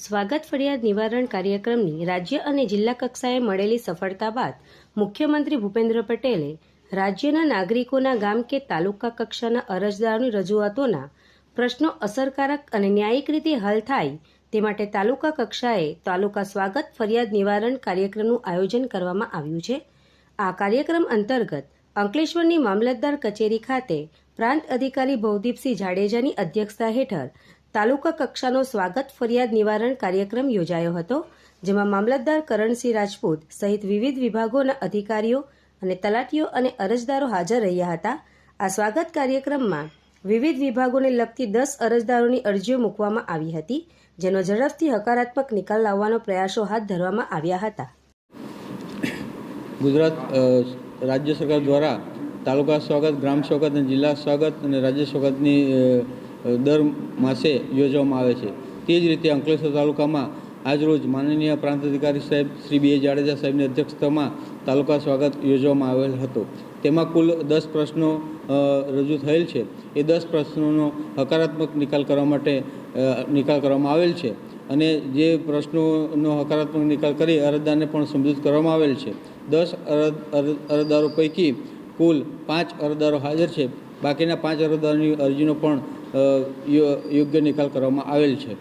સ્વાગત ફરિયાદ નિવારણ કાર્યક્રમની રાજ્ય અને જિલ્લા કક્ષાએ મળેલી સફળતા બાદ મુખ્યમંત્રી ભૂપેન્દ્ર પટેલે રાજ્યના નાગરિકોના ગામ કે તાલુકા કક્ષાના અરજદારોની રજૂઆતોના પ્રશ્નો અસરકારક અને ન્યાયિક રીતે હલ થાય તે માટે તાલુકા કક્ષાએ તાલુકા સ્વાગત ફરિયાદ નિવારણ કાર્યક્રમનું આયોજન કરવામાં આવ્યું છે। આ કાર્યક્રમ અંતર્ગત અંકલેશ્વરની મામલતદાર કચેરી ખાતે પ્રાંત અધિકારી ભવદીપસિંહ જાડેજાની અધ્યક્ષતા હેઠળ તાલુકા કક્ષાનો સ્વાગત ફરિયાદ નિવારણ કાર્યક્રમ યોજાયો હતો, જેમાં મામલતદાર કરણસિંહ રાજપૂત સહિત વિવિધ વિભાગોના અધિકારીઓ અને તલાટીઓ અને અરજદારો હાજર રહ્યા હતા। આ સ્વાગત કાર્યક્રમમાં વિવિધ વિભાગોને લગતી 10 અરજદારોની અરજીઓ મૂકવામાં આવી હતી, જેનો ઝડપથી હકારાત્મક નિકાલ લાવવાનો પ્રયાસો હાથ ધરવામાં આવ્યા હતા। ગુજરાત રાજ્ય સરકાર દ્વારા તાલુકા સ્વાગત, ગ્રામ સ્વાગત અને જિલ્લા સ્વાગત અને રાજ્ય સ્વાગતની દર માસે યોજવામાં આવે છે। તે જ રીતે અંકલેશ્વર તાલુકામાં આજરોજ માનનીય પ્રાંત અધિકારી સાહેબ શ્રી બી જાડેજા સાહેબની અધ્યક્ષતામાં તાલુકા સ્વાગત યોજવામાં આવેલ હતો। તેમાં કુલ 10 પ્રશ્નો રજૂ થયેલ છે। એ 10 પ્રશ્નોનો હકારાત્મક નિકાલ કરવામાં આવેલ છે અને જે પ્રશ્નોનો હકારાત્મક નિકાલ કરી અરજદારને પણ સંબોધિત કરવામાં આવેલ છે। 10 અરજદારો પૈકી કુલ 5 અરજદારો હાજર છે। બાકીના 5 અરજદારોની અરજીનો પણ યોગ્ય નિકાલ કરવામાં આવેલ છે।